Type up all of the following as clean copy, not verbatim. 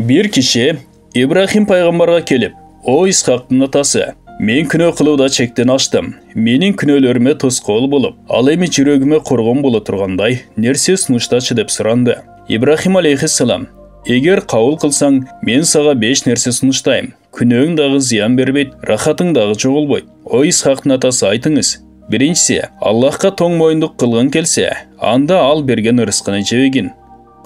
Bir kişi İbrahim пайғамбарға келіп, "О Исхақтың атасы, мен күнә қылуда чектен аштым. Менің күнәлеріме тосқауыл болып, ал эми жүрегіме қорған бола тұрғандай, нәрсе сунуштачы" деп сұранды. Ибрахим алейхиссалам: "Егер қаул қылсаң, мен саға 5 нәрсе сунуштайым. Күнөөң дагы зиян бербейт, рахатың дагы жоголбойт. О Исхақтың атасы, айтыңыз. Биринчиси, Аллахқа тоң мойындық қылгың келсе, анда ал берген ырыскыны жебегин.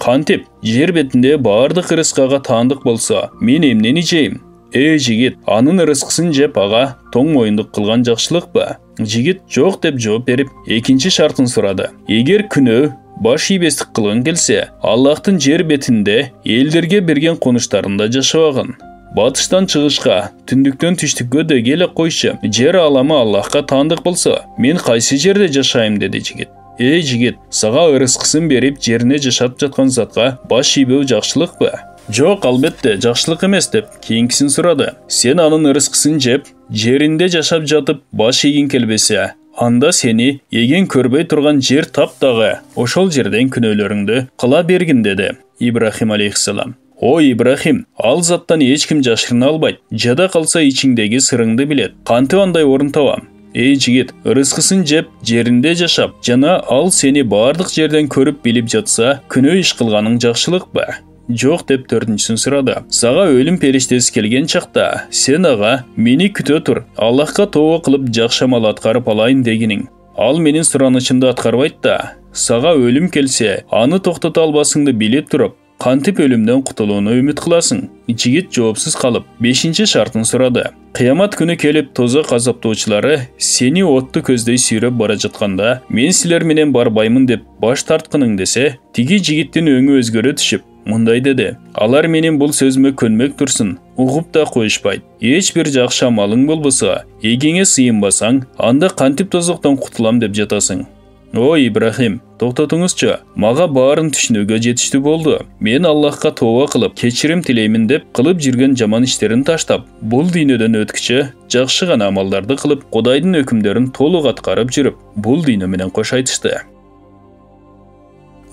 Кантип, жер бетинде бардык ырыскага таандык болсо, мен эмнени жейм? Жигит, анын ырыскысын жеп ага тоң мойындық кылган жакшылыкпы?" Жигит жок деп жооп берип, экинчи шартын сурады. Эгер күнөө баш ийбестик кылгың келсе, Аллахтын жер бетинде элдерге берген конуштарында жашабагын. Батыштан чыгышка, түндүктөн түштүккө деги эле койчу. Жер аламы Аллахка таандык болсо, мен кайсы жерде жашайм, деди жигит. Жигит, сага ырыскысын берип, жерине жашап жаткан затка баш ийбөө жакшылыкпы? Жок, албетте, жакшылык эмес, деп кийинкисин сурады. Сен анын ырыскысын жеп, жеринде жашап жатып, баш ийгиң келбесе, анда сени эген көрбөй турган жер тап дагы, ошол жерден күнөөлөрүңдү кыла бергин, деди Ибрахим алейхиссалам. О Ибрахим, ал заттан эч ким жашырына албайт. Жада калса ичиңдеги сырыңды билет. Кантип андай орун табам? Жигит, ырыскысын жеп, жеринде жашап, жана ал сени бардык жерден көрүп билип жатса, күнөө иш кылганың жакшылыкпы? Жок, деп төртүнчүсүн сурады. Сага өлүм периштеси келген чакта, сен ага мени күтө тур, Аллахка тобо кылып жакшы амал аткарып алайын дегиниң. Ал менин суранычымды аткарбайт да. Сага өлүм келсе, аны токтото албасыңды билип туруп, кантип өлүмдөн кутулууну үмүт кыласың? Жигит жоопсуз калып, 5-чи шартын сурады. Кыямат күнү келип, тозак азаптоочулары сени отту көздөй сүйрөп бара жатканда, мен силер менен барбаймын деп баш тарткының десе, тиги жигиттин өңү өзгөрө түшүп, мындай деди: "Алар менин бул сөзүмө көнмөк турсун, угуп да коюшпайт. Эч бир жакшы амалың болбосо, эгеңе сыйынбасаң, анда кантип тозоктон кутулам деп жатасың?" О Ибрахим, токтотуңузчу, мага баарын түшүнүүгө жетиштүү болду. Мен Аллахка тобо кылып, кечирим тилеймин деп кылып жүргөн жаман иштерин таштап, бул дүйнөдөн өткүчө жакшы гана амалдарды кылып, Кудайдын өкүмдөрүн толук аткарып жүрүп, бул дүйнө менен кош айтышты.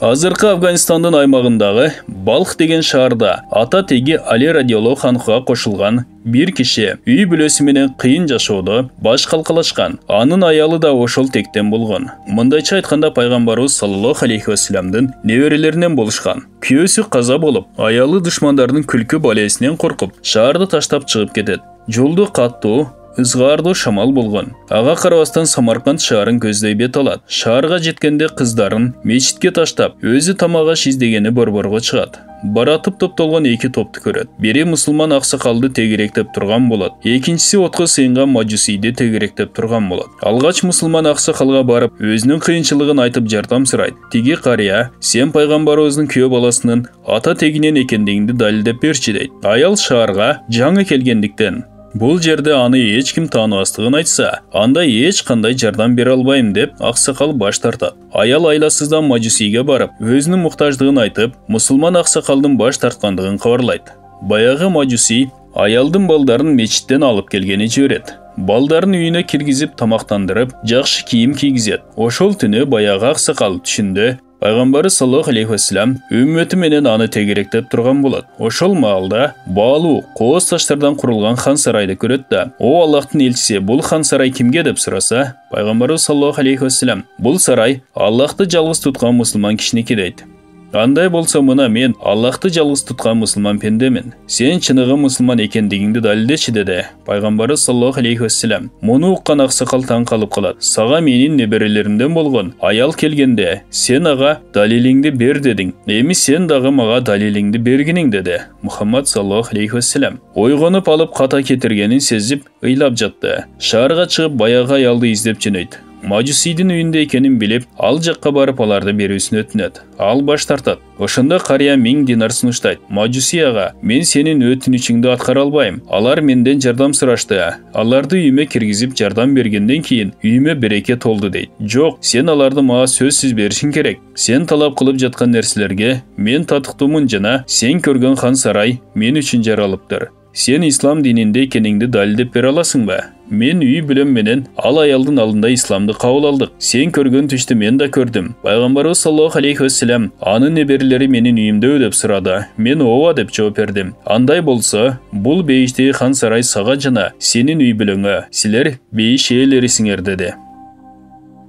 Азыркы Афганистандын аймагындагы Балх деген шаарда ата теги Али радиаллаху анхуга кошулган бир киши үй бүлөсү менен кыйын жашоодо баш калкалашкан. Анын аялы да ошол тектен болгон. Мындайча айтканда, пайгамбарыбыз саллаллаху алейхи вассаламдын неберелеринен болушкан. Күйөөсү каза болуп, аялы душмандардын күлкү балесинен коркуп, шаарды таштап чыгып кетет. Жолду каттуу, ызгаардуу шамал болгон. Ага карабастан Самарканд шаарын көздөй бет алат. Шаарга жеткенде кыздарын мечитке таштап, өзү тамак аш издегени борборго чыгат. Баратып топтолгон эки топту көрөт. Бири мусулман аксакалды тегеректеп турган болот. Экинчиси отко сыйынган мажусийди тегеректеп турган болот. Алгач мусулман аксакалга барып, өзүнүн кыйынчылыгын айтып жардам сурайт. Тиги карыя: "Сен пайгамбарыбыздын күйөө баласынын ата тегинен экендигиңди далилдеп берчи" дейт. Аял шаарга жаңы келгендиктен, бул жерде аны эч ким тааныбастыгын айтса, анда эч кандай жардам бере албайм деп аксакал баш тартат. Аял айласыздан мажусийге барып, өзүнүн муктаждыгын айтып, мусулман аксакалдын баш тарткандыгын кабарлайт. Баягы мажусий аялдын балдарын мечиттен алып келгени жиберет. Балдарын үйүнө киргизип, тамактандырып, жакшы кийим кийгизет. Ошол түнү баягы аксакал түшүндө пайгамбары саллаллаху алейхи вассалам үммөтү менен аны тегеректеп турган болот. Ошол маалда баалуу, кооз таштардан курулган хан сарайды көрөт да, "О Аллахтын элчиси, бул хан сарай кимге?" деп сураса, пайгамбары саллаллаху алейхи вассалам: "Бул сарай Аллахты жалгыз туткан мусулман кишиники" дейт. Андай болсо, мына мен Аллахты жалгыз туткан мусулман пендемин. Сен чыныгы мусулман экендигиңди далилдечи, деди пайгамбары саллаллаху алейхи вассалам. Муну уккан аксакал таң калып калат. Сага менин неберелеримден болгон аял келгенде, сен ага далилиңди бер дедиң. Эми сен дагы мага далилиңди бергиниң, деди Мухаммад саллаллаху алейхи вассалам. Ойгонуп алып ката кетиргенин сезип, ыйлап жатты. Шаарга чыгып, баягы аялды издеп жөнөйт. Мажусийдин үйүндө экенин билип, ал жакка барып аларды берүүсүн өтүнөт. Ал баш тартат. Ошондо карыя 1000 динар сунуштайт. Мажусий ага: "Мен сенин өтүнүчүңдү аткара албайм. Алар менден жардам сурашты. Аларды үйүмө киргизип жардам бергенден кийин үйүмө береке толду" дейт. "Жок, сен аларды мага сөзсүз беришиң керек. Сен талап кылып жаткан нерселерге мен татыктуумун жана сен көргөн хан сарай мен үчүн жаралыптыр. Сен ислам дининде екеніңді дәлелдеп бере аласың ба? Мен үй білем менен ал аялдың алдында исламды қабыл алдық. Сен көрген түшті мен да көрдім. Пайғамбарымыз саллаллаху алейхи вассалам аны неберелері менен үйімде деп сұрады. Мен ооба деп жооп бердім. Андай болса, бұл бейіштегі хан сарай саға жана сенің үй біліңі, сілер бейіш иелерисиңер деді.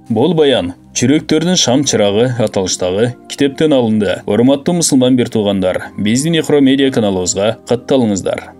Бұл баян Жүректердің шам чырағы аталыштағы китептен алынды. Урматтуу мусулман бир туугандар, биздин Иқро медиа каналыбызга катталыңыздар.